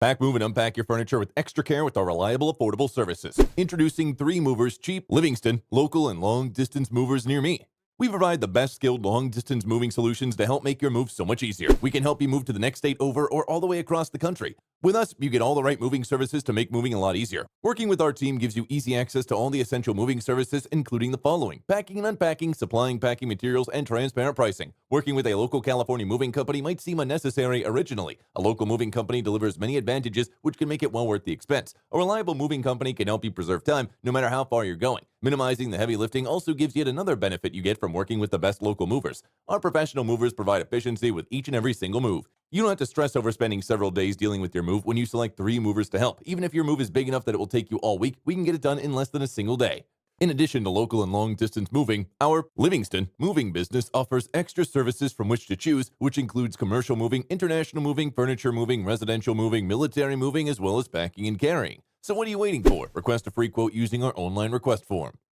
Pack, move, and unpack your furniture with extra care with our reliable, affordable services. Introducing 3 Movers Cheap, Livingston, local and long-distance movers near me. We provide the best skilled long-distance moving solutions to help make your move so much easier. We can help you move to the next state over or all the way across the country. With us, you get all the right moving services to make moving a lot easier. Working with our team gives you easy access to all the essential moving services, including the following: packing and unpacking, supplying packing materials, and transparent pricing. Working with a local California moving company might seem unnecessary originally. A local moving company delivers many advantages, which can make it well worth the expense. A reliable moving company can help you preserve time, no matter how far you're going. Minimizing the heavy lifting also gives yet another benefit you get from working with the best local movers. Our professional movers provide efficiency with each and every single move. You don't have to stress over spending several days dealing with your move when you select 3 movers to help. Even if your move is big enough that it will take you all week, we can get it done in less than a single day. In addition to local and long-distance moving, our Livingston moving business offers extra services from which to choose, which includes commercial moving, international moving, furniture moving, residential moving, military moving, as well as packing and carrying. So what are you waiting for? Request a free quote using our online request form.